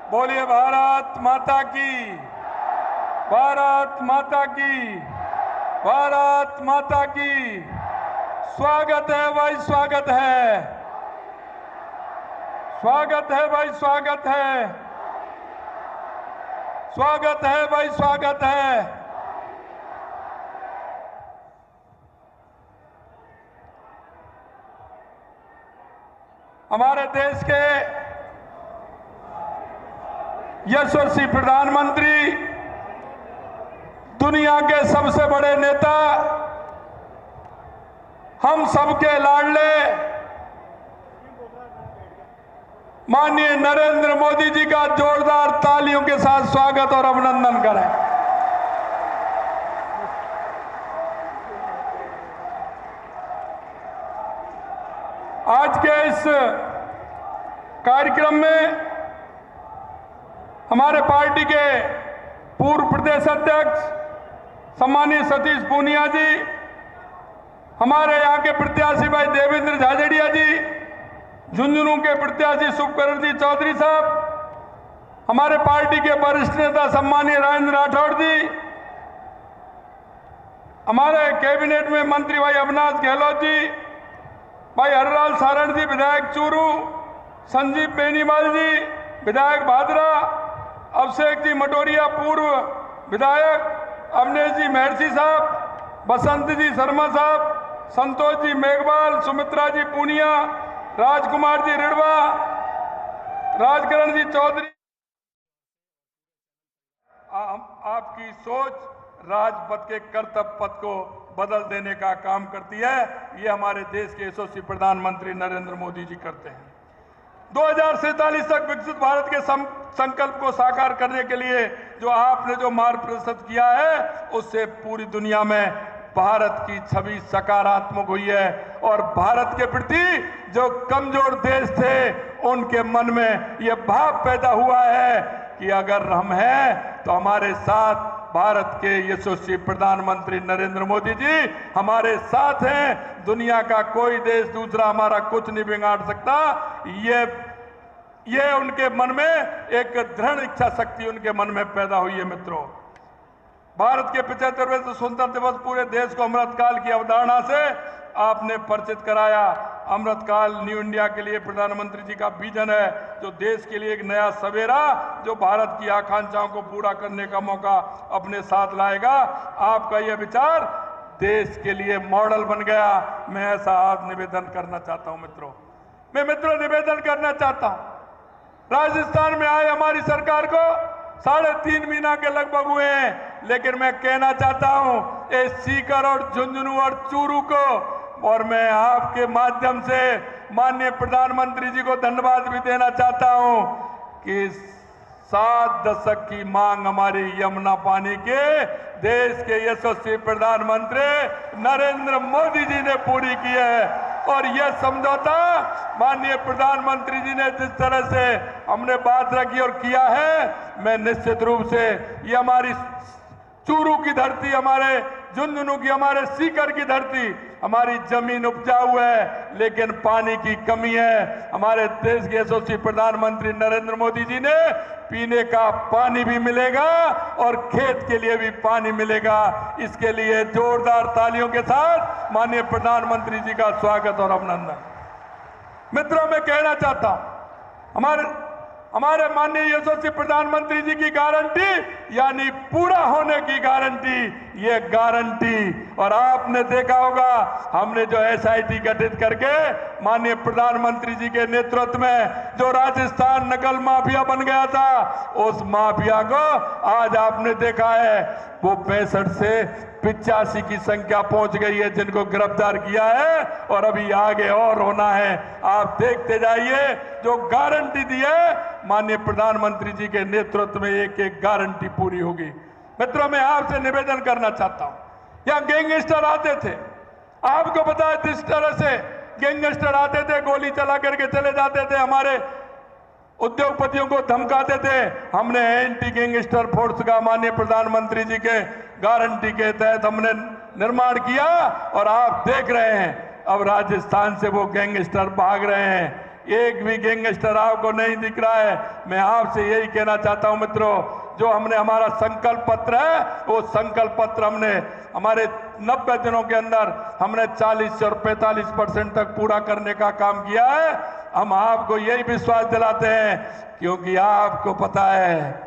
बोलिए भारत माता की, भारत माता की, भारत माता की। स्वागत है भाई, स्वागत है, स्वागत है भाई, स्वागत है, स्वागत है भाई, स्वागत है। हमारे देश के यशस्वी प्रधानमंत्री, दुनिया के सबसे बड़े नेता, हम सबके लाडले माननीय नरेंद्र मोदी जी का जोरदार तालियों के साथ स्वागत और अभिनंदन करें। आज के इस कार्यक्रम में हमारे पार्टी के पूर्व प्रदेश अध्यक्ष सम्मानीय सतीश पूनिया जी, हमारे यहाँ के प्रत्याशी भाई देवेंद्र झाझड़िया जी, झुंझुनू के प्रत्याशी शुभकरण जी चौधरी साहब, हमारे पार्टी के वरिष्ठ नेता सम्मानीय राजेंद्र राठौड़ जी, हमारे कैबिनेट में मंत्री भाई अविनाश गहलोत जी, भाई हरलाल सारण जी विधायक चूरू, संजीव बेनीवाल जी विधायक भादरा, अभिषेक जी मटोरिया पूर्व विधायक, अवनेश जी महर्षि साहब, बसंत जी शर्मा साहब, संतोष जी मेघवाल, सुमित्रा जी पूनिया, राजकुमार जी रिड़वा, राजकरण जी चौधरी। आपकी सोच राजपथ के कर्तव्य पथ को बदल देने का काम करती है। ये हमारे देश के यशस्वी प्रधानमंत्री नरेंद्र मोदी जी करते हैं। 2047 तक विकसित भारत के संकल्प को साकार करने के लिए जो आपने जो मार्ग प्रशस्त किया है, उससे पूरी दुनिया में भारत की छवि सकारात्मक हुई है और भारत के प्रति जो कमजोर देश थे उनके मन में यह भाव पैदा हुआ है कि अगर हम हैं तो हमारे साथ भारत के यशस्वी प्रधानमंत्री नरेंद्र मोदी जी हमारे साथ हैं। दुनिया का कोई देश दूसरा हमारा कुछ नहीं बिगाड़ सकता। ये उनके मन में एक दृढ़ इच्छा शक्ति उनके मन में पैदा हुई है। मित्रों, भारत के 75वें स्वतंत्रता दिवस पूरे देश को अमृतकाल की अवधारणा से आपने परिचित कराया। अमृतकाल न्यू इंडिया के लिए प्रधानमंत्री जी का विजन है, जो देश के लिए एक नया सवेरा, जो भारत की आकांक्षाओं को पूरा करने का मौका अपने साथ लाएगा। आपका यह विचार देश के लिए मॉडल बन गया। मैं ऐसा आज निवेदन करना चाहता हूं मित्रों, निवेदन करना चाहता हूं। राजस्थान में आए हमारी सरकार को 3.5 महीना के लगभग हुए हैं, लेकिन मैं कहना चाहता हूं इस सीकर और झुंझुनू और चूरू को, और मैं आपके माध्यम से माननीय प्रधानमंत्री जी को धन्यवाद भी देना चाहता हूं कि 7 दशक की मांग हमारी यमुना पानी के देश के यशस्वी प्रधानमंत्री नरेंद्र मोदी जी ने पूरी की है। और यह समझौता माननीय प्रधानमंत्री जी ने जिस तरह से हमने बात रखी और किया है, मैं निश्चित रूप से ये हमारी चूरू की धरती, हमारे झुंझुनू की, हमारे सीकर की धरती, हमारी जमीन उपजाऊ है लेकिन पानी की कमी है। हमारे देश के यशस्वी प्रधानमंत्री नरेंद्र मोदी जी ने पीने का पानी भी मिलेगा और खेत के लिए भी पानी मिलेगा। इसके लिए जोरदार तालियों के साथ माननीय प्रधानमंत्री जी का स्वागत और अभिनंदन। मित्रों, मैं कहना चाहता हूं हमारे माननीय यशस्वी प्रधानमंत्री जी की गारंटी यानी पूरा होने की गारंटी, ये गारंटी। और आपने देखा होगा हमने जो एसआईटी गठित करके माननीय प्रधानमंत्री जी के नेतृत्व में जो राजस्थान नकल माफिया बन गया था, उस माफिया को आज आपने देखा है वो 65 से 85 की संख्या पहुंच गई है जिनको गिरफ्तार किया है, और अभी आगे और होना है। आप देखते जाइए, जो गारंटी दी है माननीय प्रधानमंत्री जी के नेतृत्व में एक एक गारंटी पूरी होगी। मित्रों, मैं आपसे निवेदन करना चाहता हूं, यहां गैंगस्टर आते थे, आपको पता है जिस तरह से गैंगस्टर आते थे, गोली चला करके चले जाते थे, हमारे उद्योगपतियों को धमकाते थे। हमने एंटी गैंगस्टर फोर्स का माननीय प्रधानमंत्री जी के गारंटी के तहत हमने निर्माण किया, और आप देख रहे हैं अब राजस्थान से वो गैंगस्टर भाग रहे हैं। एक भी गैंगस्टर आपको नहीं दिख रहा है। मैं आपसे यही कहना चाहता हूं मित्रों, जो हमने हमारा संकल्प पत्र है, वो संकल्प पत्र हमने हमारे 90 दिनों के अंदर हमने 40 और 45% तक पूरा करने का काम किया है। हम आपको यही विश्वास दिलाते हैं, क्योंकि आपको पता है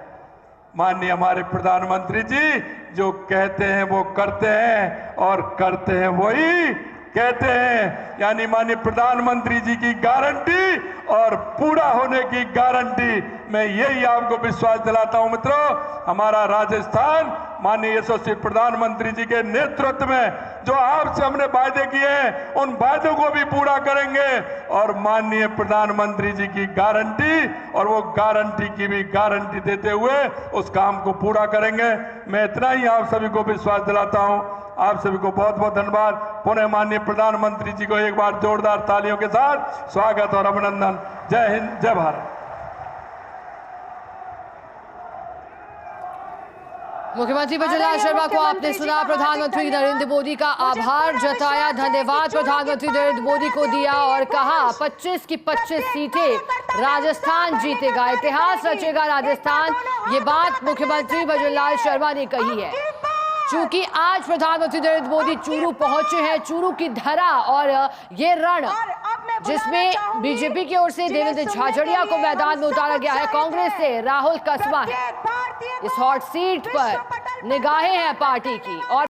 माननीय हमारे प्रधानमंत्री जी जो कहते हैं वो करते हैं, और करते हैं वही कहते हैं। यानी माननीय प्रधानमंत्री जी की गारंटी और पूरा होने की गारंटी, मैं यही आपको विश्वास दिलाता हूं मित्रों। हमारा राजस्थान माननीय यशस्वी प्रधानमंत्री जी के नेतृत्व में जो आपसे हमने वायदे किए हैं, उन वायदों को भी पूरा करेंगे, और माननीय प्रधानमंत्री जी की गारंटी और वो गारंटी की भी गारंटी देते हुए उस काम को पूरा करेंगे। मैं इतना ही आप सभी को विश्वास दिलाता हूं। आप सभी को बहुत बहुत धन्यवाद। पुनः माननीय प्रधानमंत्री जी को एक बार जोरदार तालियों के साथ स्वागत और अभिनंदन। जय हिंद, जय भारत। मुख्यमंत्री भजनलाल शर्मा को आपने सुना। प्रधानमंत्री नरेंद्र मोदी का आभार जताया, धन्यवाद प्रधानमंत्री नरेंद्र मोदी को दिया, और कहा 25 की 25 सीटें राजस्थान जीतेगा, इतिहास रचेगा राजस्थान। ये बात मुख्यमंत्री भजनलाल शर्मा ने कही है। चूंकि आज प्रधानमंत्री नरेंद्र मोदी चूरू पहुंचे हैं, चूरू की धरा और ये रण जिसमें बीजेपी की ओर से देवेंद्र झाझड़िया को मैदान में उतारा गया है, कांग्रेस से राहुल कसवा है। इस हॉट सीट पर निगाहें हैं पार्टी की। और